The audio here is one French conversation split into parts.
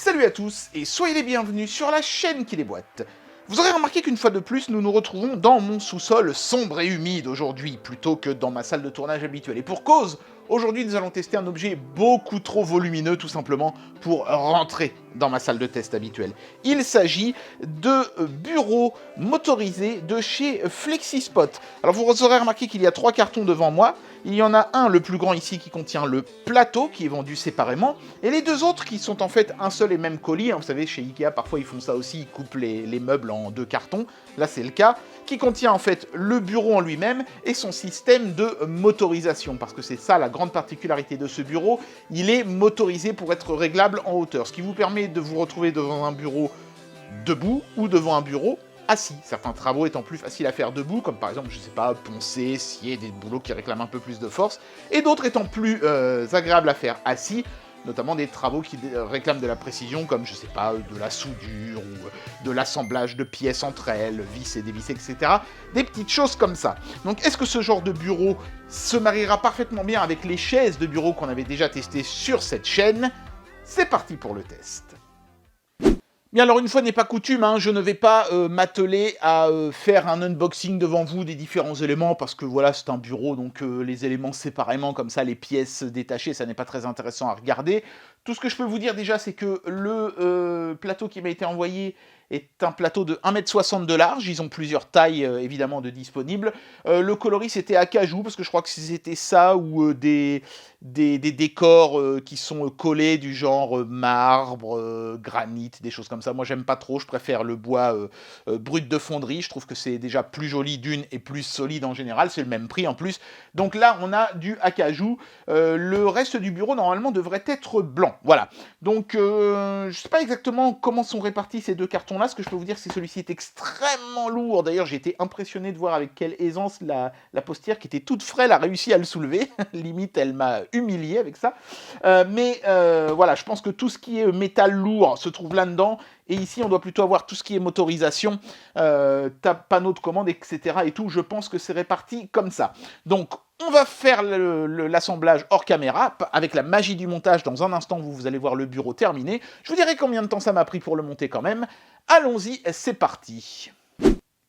Salut à tous et soyez les bienvenus sur la chaîne qui déboîte. Vous aurez remarqué qu'une fois de plus, nous nous retrouvons dans mon sous-sol sombre et humide aujourd'hui, plutôt que dans ma salle de tournage habituelle. Et pour cause, aujourd'hui nous allons tester un objet beaucoup trop volumineux tout simplement pour rentrer dans ma salle de test habituelle. Il s'agit de bureaux motorisés de chez Flexispot. Alors vous aurez remarqué qu'il y a 3 cartons devant moi. Il y en a un, le plus grand ici, qui contient le plateau, qui est vendu séparément, et les deux autres qui sont en fait un seul et même colis. Vous savez, chez Ikea, parfois ils font ça aussi, ils coupent les meubles en 2 cartons. Là, c'est le cas, qui contient en fait le bureau en lui-même et son système de motorisation, parce que c'est ça la grande particularité de ce bureau. Il est motorisé pour être réglable en hauteur, ce qui vous permet de vous retrouver devant un bureau debout ou devant un bureau assis. Certains travaux étant plus faciles à faire debout, comme par exemple, je sais pas, poncer, scier, des boulots qui réclament un peu plus de force, et d'autres étant plus agréables à faire assis, notamment des travaux qui réclament de la précision, comme, je sais pas, de la soudure, ou de l'assemblage de pièces entre elles, visser, dévisser, etc. Des petites choses comme ça. Donc, est-ce que ce genre de bureau se mariera parfaitement bien avec les chaises de bureau qu'on avait déjà testées sur cette chaîne? C'est parti pour le test. Bien alors, une fois n'est pas coutume, je ne vais pas m'atteler à faire un unboxing devant vous des différents éléments, parce que voilà, c'est un bureau, donc les éléments séparément, comme ça, les pièces détachées, ça n'est pas très intéressant à regarder. Tout ce que je peux vous dire déjà, c'est que le plateau qui m'a été envoyé est un plateau de 1,60 m de large. Ils ont plusieurs tailles, évidemment, de disponibles. Le coloris, c'était acajou, parce que je crois que c'était ça, ou des décors qui sont collés, du genre marbre, granit, des choses comme ça. Moi, j'aime pas trop. Je préfère le bois brut de fonderie. Je trouve que c'est déjà plus joli d'une et plus solide en général. C'est le même prix en plus. Donc là, on a du acajou. Le reste du bureau, normalement, devrait être blanc. Voilà. Donc, je sais pas exactement comment sont répartis ces deux cartons-là. Ce que je peux vous dire, c'est que celui-ci est extrêmement lourd. D'ailleurs, j'ai été impressionné de voir avec quelle aisance la postière, qui était toute frêle, a réussi à le soulever. Limite, elle m'a humilié avec ça. Voilà, je pense que tout ce qui est métal lourd se trouve là-dedans. Et ici, on doit plutôt avoir tout ce qui est motorisation, panneaux de commande, etc. et tout. Je pense que c'est réparti comme ça. Donc, on va faire l'assemblage hors caméra, avec la magie du montage. Dans un instant, vous allez voir le bureau terminé. Je vous dirai combien de temps ça m'a pris pour le monter quand même. Allons-y, c'est parti.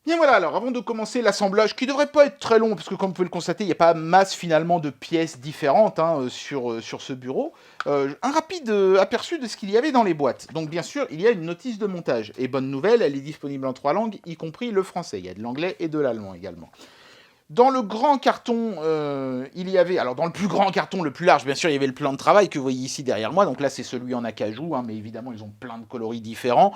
Bien voilà, alors avant de commencer l'assemblage, qui devrait pas être très long, parce que comme vous pouvez le constater, il n'y a pas masse finalement de pièces différentes sur ce bureau, un rapide aperçu de ce qu'il y avait dans les boîtes. Donc bien sûr, il y a une notice de montage, et bonne nouvelle, elle est disponible en 3 langues, y compris le français. Il y a de l'anglais et de l'allemand également. Dans le grand carton, il y avait... Alors, dans le plus grand carton, le plus large, bien sûr, il y avait le plan de travail que vous voyez ici derrière moi. Donc là, c'est celui en acajou, mais évidemment, ils ont plein de coloris différents.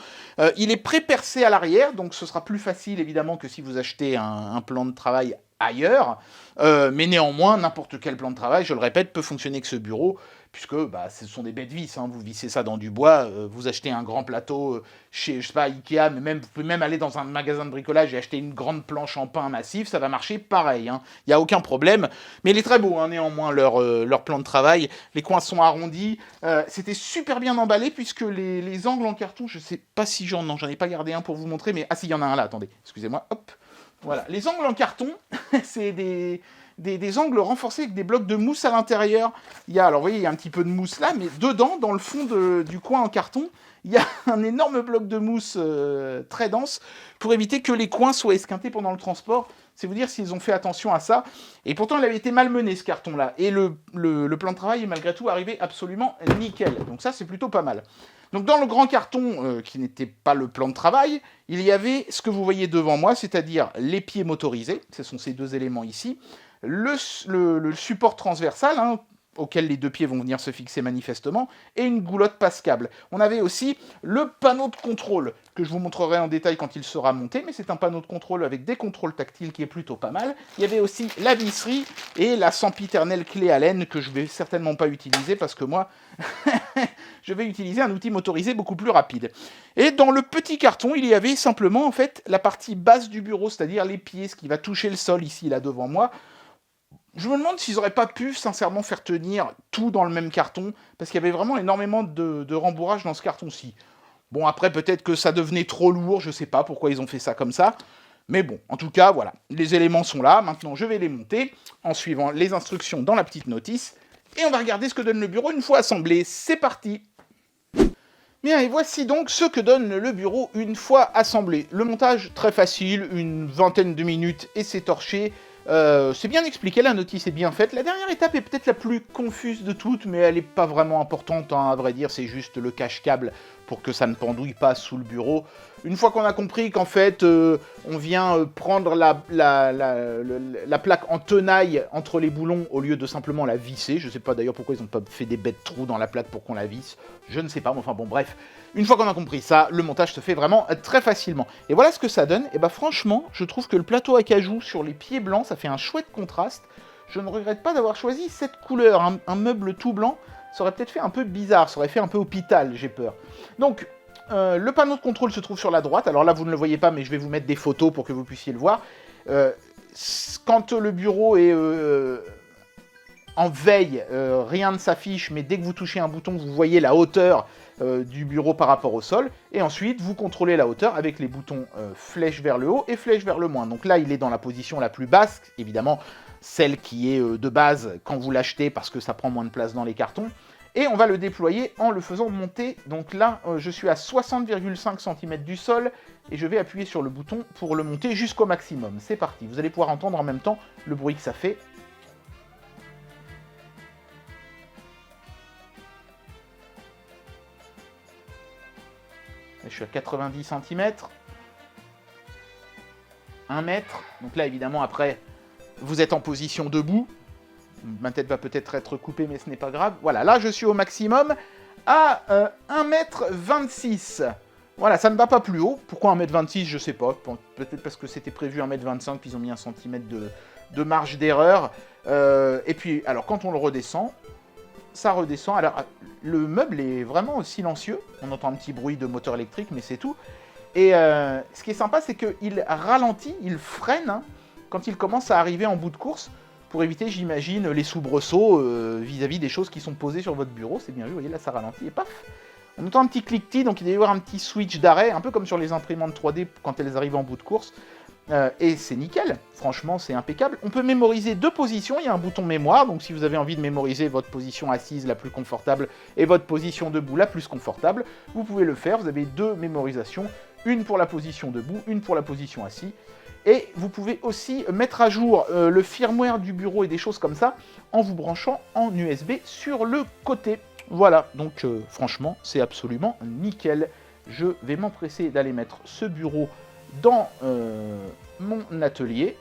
Il est pré-percé à l'arrière, donc ce sera plus facile, évidemment, que si vous achetez un plan de travail ailleurs. Mais néanmoins, n'importe quel plan de travail, je le répète, peut fonctionner avec ce bureau, puisque ce sont des bêtes vis. Vous vissez ça dans du bois, vous achetez un grand plateau chez, je sais pas, Ikea, mais même, vous pouvez même aller dans un magasin de bricolage et acheter une grande planche en pin massif, ça va marcher pareil. Il n'y a aucun problème. Mais il est très beau, néanmoins, leur plan de travail. Les coins sont arrondis. C'était super bien emballé, puisque les angles en carton, je sais pas si j'en ai pas gardé un pour vous montrer, mais... Ah si, il y en a un là, attendez, excusez-moi, hop. Voilà, les angles en carton, c'est des angles renforcés avec des blocs de mousse à l'intérieur. Alors vous voyez, il y a un petit peu de mousse là, mais dedans, dans le fond du coin en carton, il y a un énorme bloc de mousse très dense pour éviter que les coins soient esquintés pendant le transport. C'est vous dire s'ils ont fait attention à ça. Et pourtant, il avait été malmené, ce carton-là. Et le plan de travail est malgré tout arrivé absolument nickel. Donc ça, c'est plutôt pas mal. Donc dans le grand carton, qui n'était pas le plan de travail, il y avait ce que vous voyez devant moi, c'est-à-dire les pieds motorisés, ce sont ces deux éléments ici, le support transversal, auquel les deux pieds vont venir se fixer manifestement, et une goulotte passe-câble. On avait aussi le panneau de contrôle, que je vous montrerai en détail quand il sera monté, mais c'est un panneau de contrôle avec des contrôles tactiles qui est plutôt pas mal. Il y avait aussi la visserie et la sempiternelle clé Allen, que je vais certainement pas utiliser, parce que moi, je vais utiliser un outil motorisé beaucoup plus rapide. Et dans le petit carton, il y avait simplement, en fait, la partie basse du bureau, c'est-à-dire les pieds, ce qui va toucher le sol ici, là, devant moi. Je me demande s'ils n'auraient pas pu, sincèrement, faire tenir tout dans le même carton, parce qu'il y avait vraiment énormément de rembourrage dans ce carton-ci. Bon, après, peut-être que ça devenait trop lourd, je sais pas pourquoi ils ont fait ça comme ça, mais bon, en tout cas, voilà, les éléments sont là, maintenant je vais les monter, en suivant les instructions dans la petite notice, et on va regarder ce que donne le bureau une fois assemblé. C'est parti! Bien, et voici donc ce que donne le bureau une fois assemblé. Le montage, très facile, une vingtaine de minutes et c'est torché. C'est bien expliqué, la notice est bien faite. La dernière étape est peut-être la plus confuse de toutes, mais elle n'est pas vraiment importante, hein, à vrai dire, c'est juste le cache-câble pour que ça ne pendouille pas sous le bureau. Une fois qu'on a compris qu'en fait, on vient prendre la plaque en tenaille entre les boulons au lieu de simplement la visser, je ne sais pas d'ailleurs pourquoi ils n'ont pas fait des bêtes trous dans la plaque pour qu'on la visse, je ne sais pas, mais enfin bon bref. Une fois qu'on a compris ça, le montage se fait vraiment très facilement. Et voilà ce que ça donne. Et bah franchement, je trouve que le plateau acajou sur les pieds blancs, ça fait un chouette contraste. Je ne regrette pas d'avoir choisi cette couleur. Un meuble tout blanc, ça aurait peut-être fait un peu bizarre, ça aurait fait un peu hôpital, j'ai peur. Donc, le panneau de contrôle se trouve sur la droite. Alors là, vous ne le voyez pas, mais je vais vous mettre des photos pour que vous puissiez le voir. Quand le bureau est en veille, rien ne s'affiche, mais dès que vous touchez un bouton, vous voyez la hauteur du bureau par rapport au sol, et ensuite vous contrôlez la hauteur avec les boutons flèche vers le haut et flèche vers le moins. Donc là il est dans la position la plus basse, évidemment celle qui est de base quand vous l'achetez parce que ça prend moins de place dans les cartons, et on va le déployer en le faisant monter. Donc là je suis à 60,5 cm du sol et je vais appuyer sur le bouton pour le monter jusqu'au maximum. C'est parti, vous allez pouvoir entendre en même temps le bruit que ça fait. Je suis à 90 cm, 1 mètre, donc là évidemment après vous êtes en position debout, ma tête va peut-être être coupée mais ce n'est pas grave, voilà, là je suis au maximum à 1,26 m, voilà, ça ne va pas plus haut, pourquoi 1,26 m je sais pas, peut-être parce que c'était prévu 1,25 m puis ils ont mis 1 cm de marge d'erreur, et puis alors quand on le redescend, ça redescend. Alors, le meuble est vraiment silencieux. On entend un petit bruit de moteur électrique, mais c'est tout. Et ce qui est sympa, c'est qu'il ralentit, il freine hein, quand il commence à arriver en bout de course, pour éviter, j'imagine, les soubresauts vis-à-vis des choses qui sont posées sur votre bureau. C'est bien vu, vous voyez, là, ça ralentit, et paf, on entend un petit cliquetis, donc il doit y avoir un petit switch d'arrêt, un peu comme sur les imprimantes 3D quand elles arrivent en bout de course. Et c'est nickel, franchement c'est impeccable. On peut mémoriser 2 positions, il y a un bouton mémoire, donc si vous avez envie de mémoriser votre position assise la plus confortable et votre position debout la plus confortable, vous pouvez le faire, vous avez 2 mémorisations, une pour la position debout, une pour la position assis. Et vous pouvez aussi mettre à jour le firmware du bureau et des choses comme ça en vous branchant en USB sur le côté. Voilà, donc franchement c'est absolument nickel. Je vais m'empresser d'aller mettre ce bureau dans mon atelier,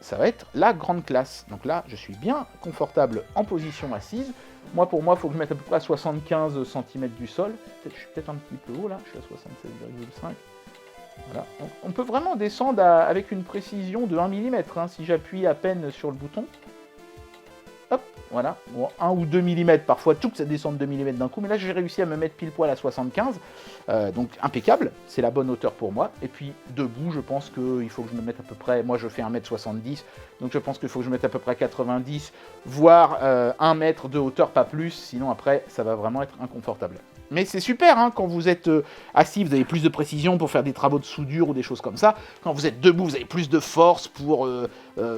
ça va être la grande classe. Donc là, je suis bien confortable en position assise. Pour moi, il faut que je mette à peu près à 75 cm du sol. Je suis peut-être un petit peu haut là, je suis à 76,5. Voilà. On peut vraiment descendre avec une précision de 1 mm hein, si j'appuie à peine sur le bouton. Hop, voilà, bon, 1 ou 2 mm, parfois tout que ça descende 2 mm d'un coup, mais là j'ai réussi à me mettre pile poil à 75, donc impeccable, c'est la bonne hauteur pour moi. Et puis debout, je pense qu'il faut que je me mette à peu près, moi je fais 1m70, donc je pense qu'il faut que je mette à peu près 90, voire 1 mètre de hauteur, pas plus, sinon après ça va vraiment être inconfortable. Mais c'est super, hein, quand vous êtes assis, vous avez plus de précision pour faire des travaux de soudure ou des choses comme ça. Quand vous êtes debout, vous avez plus de force pour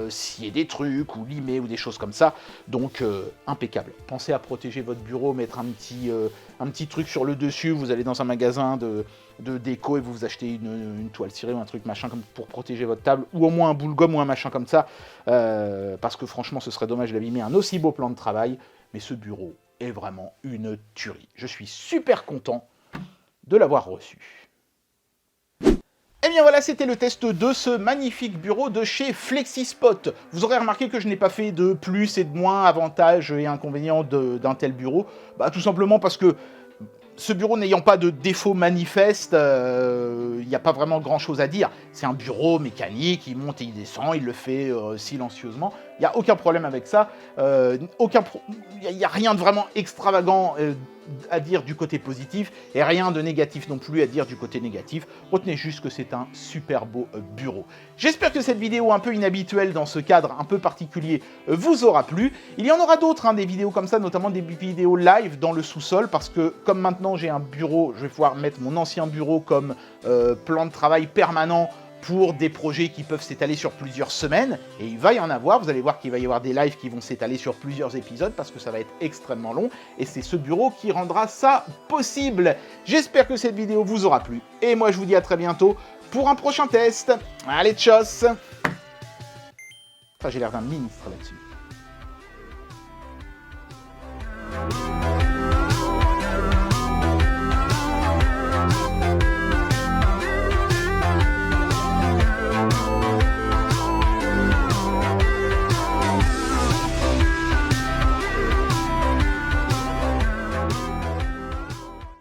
scier des trucs ou limer ou des choses comme ça. Donc, impeccable. Pensez à protéger votre bureau, mettre un petit truc sur le dessus. Vous allez dans un magasin de déco et vous achetez une toile cirée ou un truc machin comme pour protéger votre table. Ou au moins un boule-gomme ou un machin comme ça. Parce que franchement, ce serait dommage d'abîmer un aussi beau plan de travail. Mais ce bureau est vraiment une tuerie. Je suis super content de l'avoir reçu. Et bien voilà, c'était le test de ce magnifique bureau de chez Flexispot. Vous aurez remarqué que je n'ai pas fait de plus et de moins avantages et inconvénients d'un tel bureau. Bah, tout simplement parce que ce bureau n'ayant pas de défaut manifeste, il n'y a pas vraiment grand chose à dire. C'est un bureau mécanique, il monte et il descend, il le fait silencieusement. Il n'y a aucun problème avec ça. Il n'y a rien de vraiment extravagant à dire du côté positif et rien de négatif non plus à dire du côté négatif. Retenez juste que c'est un super beau bureau. J'espère que cette vidéo un peu inhabituelle dans ce cadre un peu particulier vous aura plu. Il y en aura d'autres, hein, des vidéos comme ça, notamment des vidéos live dans le sous-sol, parce que comme maintenant j'ai un bureau, je vais pouvoir mettre mon ancien bureau comme plan de travail permanent pour des projets qui peuvent s'étaler sur plusieurs semaines, et il va y en avoir, vous allez voir qu'il va y avoir des lives qui vont s'étaler sur plusieurs épisodes, parce que ça va être extrêmement long, et c'est ce bureau qui rendra ça possible. J'espère que cette vidéo vous aura plu, et moi je vous dis à très bientôt pour un prochain test. Allez, tchuss. Enfin, j'ai l'air d'un ministre là-dessus.